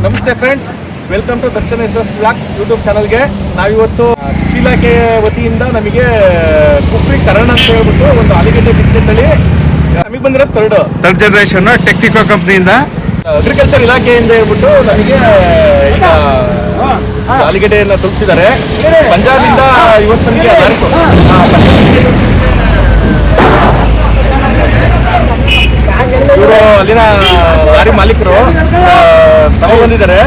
ನಮಸ್ತೆ friends, welcome to Darshan S vlogs YouTube ಚಾನಲ್ಗೆ. ನಾವಿವತ್ತು ಕೃಷಿ ಇಲಾಖೆ ವತಿಯಿಂದ ನಮಗೆ ಕುಫ್ರಿ ಕರಣ್ ಅಂತ ಹೇಳ್ಬಿಟ್ಟು ಒಂದು ಆಲೂಗೆಡ್ಡೆ ಬಿಸ್ಕೆಟ್ ಅಲ್ಲಿ ನಮಗೆ ಬಂದಿರೋದು ಥರ್ಡ್ ಜನರೇಷನ್ ಟೆಕ್ನಿಕಾ ಕಂಪ್ನಿಯಿಂದ ಅಗ್ರಿಕಲ್ಚರ್ ಇಲಾಖೆಯಿಂದ ಹೇಳ್ಬಿಟ್ಟು ನಮಗೆ ಈಗ ಆಲೂಗೆಡ್ಡೆಯನ್ನು ತಲುಪಿಸಿದ್ದಾರೆ. ಪಂಜಾಬಿಂದ ಇವತ್ತು ನಮಗೆ ಇವರು ಅಲ್ಲಿನ ಲಾರಿ ಮಾಲೀಕರು ತಗೊಂಡ್ಬಂದಿದ್ದಾರೆ.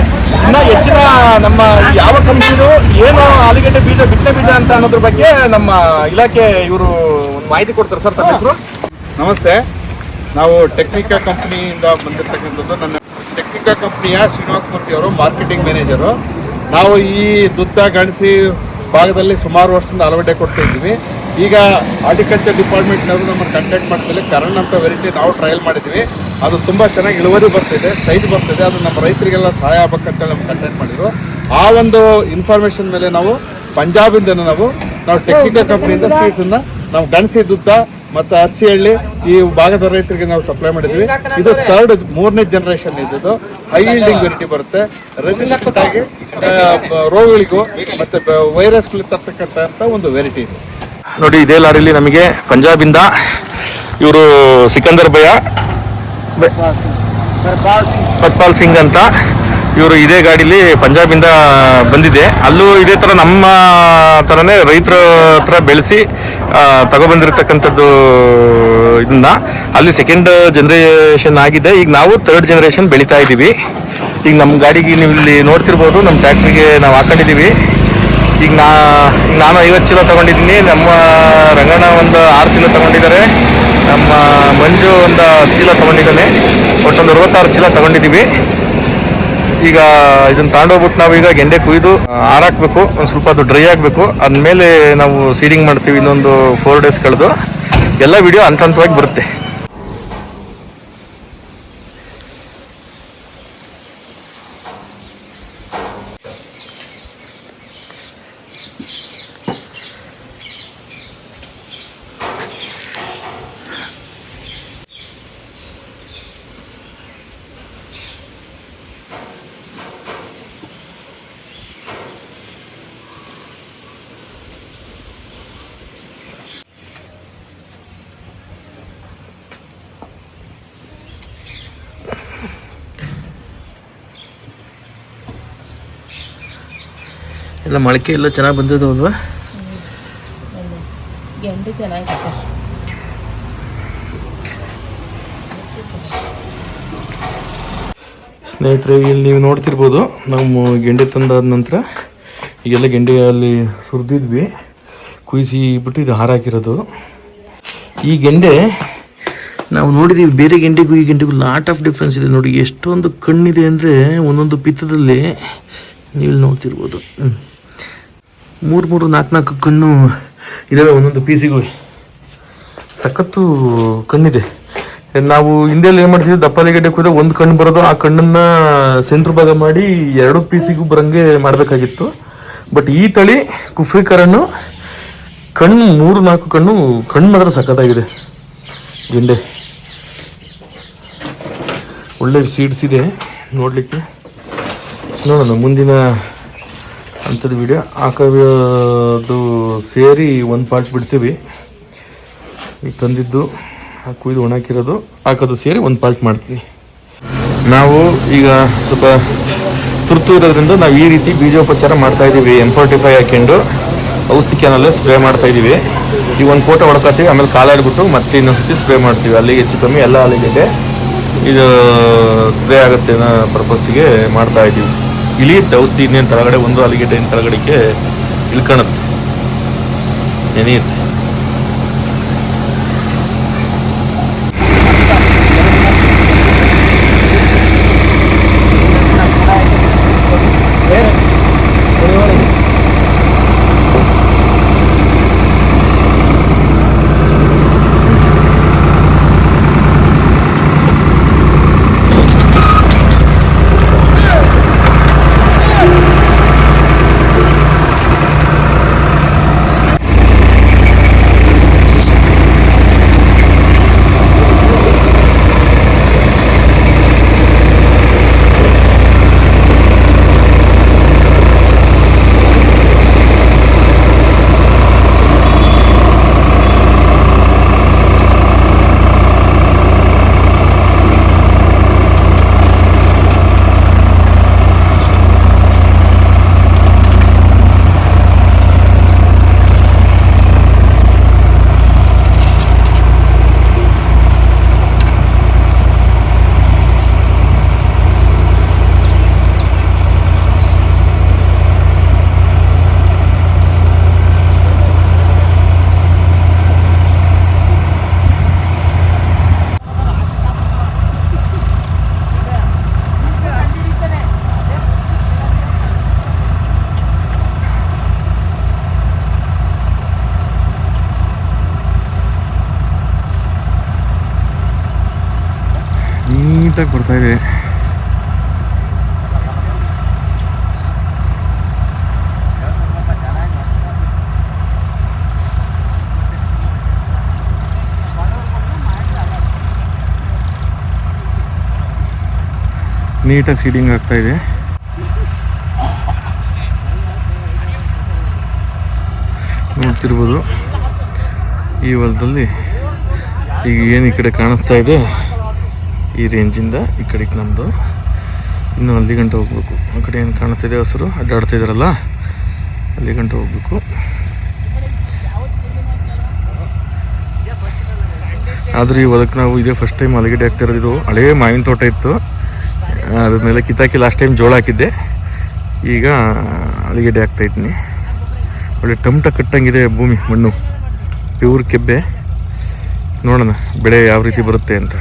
ಇನ್ನ ಹೆಚ್ಚಿನ ನಮ್ಮ ಯಾವ ಕಂಪ್ನಿದು ಏನು ಆಲೂಗೆಡ್ಡೆ ಬೀಜ ಬಿತ್ತನೆ ಬೀಜ ಅಂತ ಅನ್ನೋದ್ರ ಬಗ್ಗೆ ನಮ್ಮ ಇಲಾಖೆ ಇವರು ಒಂದು ಮಾಹಿತಿ ಕೊಡ್ತಾರೆ. ಸರ್, ತಮ್ಮ ಹೆಸರು? ನಮಸ್ತೆ, ನಾವು ಟೆಕ್ನಿಕಾ ಕಂಪ್ನಿಯಿಂದ ಬಂದಿರತಕ್ಕಂಥದ್ದು. ನನ್ನ ಟೆಕ್ನಿಕಾ ಕಂಪ್ನಿಯ ಶ್ರೀನಿವಾಸ್ ಮೂರ್ತಿ ಅವರು ಮಾರ್ಕೆಟಿಂಗ್ ಮ್ಯಾನೇಜರು. ನಾವು ಈ ದುದ್ದ ಗಣಸಿ ಭಾಗದಲ್ಲಿ ಸುಮಾರು ವರ್ಷದಿಂದ ಆಲೂಗಡ್ಡೆ ಕೊಡ್ತಾ ಇದ್ದೀವಿ. ಈಗ ಹಾರ್ಟಿಕಲ್ಚರ್ ಡಿಪಾರ್ಟ್ಮೆಂಟ್ನವರು ನಮ್ಮನ್ನು ಕಾಂಟ್ಯಾಕ್ಟ್ ಮಾಡಿದ್ಮೇಲೆ ಕರಣ್ ಅಂತ ವೆರೈಟಿ ನಾವು ಟ್ರಯಲ್ ಮಾಡಿದ್ವಿ. ಅದು ತುಂಬ ಚೆನ್ನಾಗಿ ಇಳುವರಿ ಬರ್ತಿದೆ, ಸೈಜ್ ಬರ್ತಿದೆ. ಅದು ನಮ್ಮ ರೈತರಿಗೆಲ್ಲ ಸಹಾಯ ಆಗಬೇಕಂತ ನಮ್ಗೆ ಕಾಂಟ್ಯಾಕ್ಟ್ ಮಾಡಿದ್ರು. ಆ ಒಂದು ಇನ್ಫಾರ್ಮೇಷನ್ ಮೇಲೆ ನಾವು ಪಂಜಾಬಿಂದ ನಾವು ಟೆಕ್ನಿಕಲ್ ಕಂಪ್ನಿಯಿಂದ ಸೀಡ್ಸನ್ನು ನಾವು ಗಣಸಿ ದುದ್ದ ಮತ್ತು ಹಳ್ಳಿ ಈ ಭಾಗದ ರೈತರಿಗೆ ನಾವು ಸಪ್ಲೈ ಮಾಡಿದ್ವಿ. ಇದು ಮೂರನೇ ಜನರೇಷನ್ ಇದ್ದು ಹೈ ಈಲ್ಡಿಂಗ್ ವೆರೈಟಿ ಬರುತ್ತೆ. ರೆಸಿಸ್ಟೆಂಟ್ ಆಗಿ ರೋಗಗಳಿಗೂ ಮತ್ತು ವೈರಸ್ಗಳು ತರ್ತಕ್ಕಂಥ ಒಂದು ವೆರೈಟಿ ಇದೆ. ನೋಡಿ, ಇದೇ ಲಾರಿಲಿ ನಮಗೆ ಪಂಜಾಬಿಂದ ಇವರು ಸಿಕಂದರ್ ಭಯ್ಯ ಪಟ್ಪಾಲ್ ಸಿಂಗ್ ಅಂತ ಇವರು ಇದೇ ಗಾಡೀಲಿ ಪಂಜಾಬಿಂದ ಬಂದಿದೆ. ಅಲ್ಲೂ ಇದೇ ಥರ ನಮ್ಮ ಥರನೇ ರೈತರ ಹತ್ರ ಬೆಳೆಸಿ ತಗೊಬಂದಿರತಕ್ಕಂಥದ್ದು. ಇದನ್ನ ಅಲ್ಲಿ ಸೆಕೆಂಡ್ ಜನರೇಷನ್ ಆಗಿದೆ. ಈಗ ನಾವು ಥರ್ಡ್ ಜನರೇಷನ್ ಬೆಳೀತಾ ಇದ್ದೀವಿ. ಈಗ ನಮ್ಮ ಗಾಡಿಗೆ ನೀವು ಇಲ್ಲಿ ನೋಡ್ತಿರ್ಬೋದು, ನಮ್ಮ ಟ್ಯಾಕ್ಟ್ರಿಗೆ ನಾವು ಹಾಕೊಂಡಿದ್ದೀವಿ. ಈಗ ನಾನು 50 ಚೀಲ ತೊಗೊಂಡಿದ್ದೀನಿ. ನಮ್ಮ ರಂಗಣ್ಣ ಒಂದು 6 ಚೀಲ ತೊಗೊಂಡಿದ್ದಾರೆ. ನಮ್ಮ ಮಂಜು ಒಂದು 10 ಚೀಲ ತೊಗೊಂಡಿದ್ದಾನೆ. ಒಟ್ಟೊಂದು 66 ಚೀಲ ತೊಗೊಂಡಿದ್ದೀವಿ. ಈಗ ಇದನ್ನು ತಗೊಂಡೋಗ್ಬಿಟ್ಟು ನಾವು ಈಗ ಗೆಂಡೆ ಕುಯ್ದು ಹಾರಾಕಬೇಕು. ಒಂದು ಸ್ವಲ್ಪ ಅದು ಡ್ರೈ ಆಗಬೇಕು. ಆದಮೇಲೆ ನಾವು ಸೀಡಿಂಗ್ ಮಾಡ್ತೀವಿ. ಇನ್ನೊಂದು 4 ಡೇಸ್ ಕಳೆದು ಎಲ್ಲ ವಿಡಿಯೋ ಹಂತ ಹಂತವಾಗಿ ಬರುತ್ತೆ. ಎಲ್ಲ ಮೊಳಕೆ ಎಲ್ಲ ಚೆನ್ನಾಗಿ ಬಂದಿದ್ದು ಅಲ್ವಾ? ಗೆಂಡೆ ಚೆನ್ನಾಗಿದೆ ಸ್ನೇಹಿತರೆ. ಇಲ್ಲಿ ನೀವು ನೋಡ್ತಿರ್ಬೋದು, ನಾವು ಗೆಂಡೆ ತಂದಾದ ನಂತರ ಈಗೆಲ್ಲ ಗೆಂಡೆ ಅಲ್ಲಿ ಸುರಿದಿದ್ವಿ, ಕುಯ್ಸಿ ಬಿಟ್ಟು ಇದು ಹಾರಾಕಿರೋದು. ಈ ಗೆಂಡೆ ನಾವು ನೋಡಿದ್ದೀವಿ, ಬೇರೆ ಗೆಂಡೆಗೂ ಈ ಗೆಂಡೆಗೂ ಲಾಟ್ ಆಫ್ ಡಿಫ್ರೆನ್ಸ್ ಇದೆ. ನೋಡಿ ಎಷ್ಟೊಂದು ಕಣ್ಣಿದೆ ಅಂದರೆ ಒಂದೊಂದು ಪಿತ್ತದಲ್ಲಿ ನೀವು ನೋಡ್ತಿರ್ಬೋದು. 3 4 ಕಣ್ಣು ಇದಾವೆ ಒಂದೊಂದು ಪೀಸಿಗೂ. ಸಖತ್ತು ಕಣ್ಣಿದೆ. ನಾವು ಹಿಂದೆಲ್ಲ ಏನು ಮಾಡ್ತೀವಿ, ದಪ್ಪಾಲಿಗೆಡ್ಡೆ ಕೂದ ಒಂದು ಕಣ್ಣು ಬರೋದು, ಆ ಕಣ್ಣನ್ನು ಸೆಂಟ್ರ್ ಭಾಗ ಮಾಡಿ 2 ಪೀಸಿಗೂ ಬರಂಗೆ ಮಾಡಬೇಕಾಗಿತ್ತು. ಬಟ್ ಈ ತಳಿ ಕುಫ್ರಿ ಕರಣ್ ಕಣ್ಣು 3 4 ಕಣ್ಣು ಮಾತ್ರ ಸಖತ್ತಾಗಿದೆ. ಗೆಂಡೆ ಒಳ್ಳೆ ಸೀಡ್ಸ್ ಇದೆ ನೋಡಲಿಕ್ಕೆ. ನೋಡೋಣ ಮುಂದಿನ ಅಂಥದ್ದು ವಿಡಿಯೋ ಹಾಕೋದು ಸೇರಿ ಒಂದು ಪಾರ್ಟ್ ಬಿಡ್ತೀವಿ. ಈಗ ತಂದಿದ್ದು ಕುಯ್ದು ಒಣಾಕಿರೋದು ಹಾಕೋದು ಸೇರಿ ಒಂದು ಪಾರ್ಟ್ ಮಾಡ್ತೀವಿ. ನಾವು ಈಗ ಸ್ವಲ್ಪ ತುರ್ತು ಇರೋದ್ರಿಂದ ನಾವು ಈ ರೀತಿ ಬೀಜೋಪಚಾರ ಮಾಡ್ತಾಯಿದ್ದೀವಿ. M45 ಹಾಕೊಂಡು ಔಷಧಿ ಕ್ಯಾನಲ್ಲೇ ಸ್ಪ್ರೇ ಮಾಡ್ತಾಯಿದ್ದೀವಿ. ಈಗ ಒಂದು ಫೋಟೋ ಹೊಡ್ಕೊತೀವಿ, ಆಮೇಲೆ ಕಾಲಾಡ್ಬಿಟ್ಟು ಮತ್ತೆ ಇನ್ನೊಂದು ಸತಿ ಸ್ಪ್ರೇ ಮಾಡ್ತೀವಿ. ಅಲ್ಲಿಗೆ ಹೆಚ್ಚು ಕಮ್ಮಿ ಎಲ್ಲ ಆಲೂಗೆಡ್ಡೆ ಇದು ಸ್ಪ್ರೇ ಆಗುತ್ತೆ ಅನ್ನೋ ಪರ್ಪಸ್ಸಿಗೆ ಮಾಡ್ತಾಯಿದ್ದೀವಿ. ಇಳಿಯುತ್ತೆ ಔಷಧಿ, ಇನ್ನೇನು ತಳಗಡೆ ಒಂದು ಆಲೂಗೆಡ್ಡೆ ತಳಗಡೆಗೆ ಇಳ್ಕೊಳುತ್ತೆ, ನೆನೆಯುತ್ತೆ. ನೀಟಾಗಿ ಬರ್ತಾ ಇದೆ. ನೀಟಾಗಿ ಸೀಡಿಂಗ್ ಆಗ್ತಾ ಇದೆ. ನೋಡ್ತಿರ್ಬೋದು ಈ ಹೊಲದಲ್ಲಿ ಈಗ ಏನು ಈ ಕಡೆ ಕಾಣಿಸ್ತಾ ಇದೆ, ಈ ರೇಂಜಿಂದ ಈ ಕಡೆಗೆ ನಮ್ಮದು ಇನ್ನು ಅಲ್ಲಿ ಗಂಟೆ ಹೋಗ್ಬೇಕು. ಆ ಕಡೆ ಏನು ಕಾಣಿಸ್ತಿದೆ ಹಸಿರು ಅಡ್ಡಾಡ್ತಾ ಇದ್ದಾರಲ್ಲ, ಅಲ್ಲಿ ಗಂಟೆ ಹೋಗ್ಬೇಕು. ಆದರೂ ಈ ಹೊಲಕ್ಕೆ ನಾವು ಇದೇ ಫಸ್ಟ್ ಟೈಮ್ ಆಲೂಗಡ್ಡೆ ಹಾಕ್ತಾ ಇರೋದು. ಇದು ಹಳೇ ಮಾವಿನ ತೋಟ ಇತ್ತು, ಅದ್ರ ಮೇಲೆ ಕಿತ್ತಾಕಿ ಲಾಸ್ಟ್ ಟೈಮ್ ಜೋಳ ಹಾಕಿದ್ದೆ. ಈಗ ಆಲೂಗಡ್ಡೆ ಹಾಕ್ತಾಯಿದ್ದೀನಿ. ಒಳ್ಳೆ ಟಮಟ ಕಟ್ಟಂಗಿದೆ ಭೂಮಿ, ಮಣ್ಣು ಪ್ಯೂರ್ ಕೆಬ್ಬೆ. ನೋಡೋಣ ಬೆಳೆ ಯಾವ ರೀತಿ ಬರುತ್ತೆ ಅಂತ.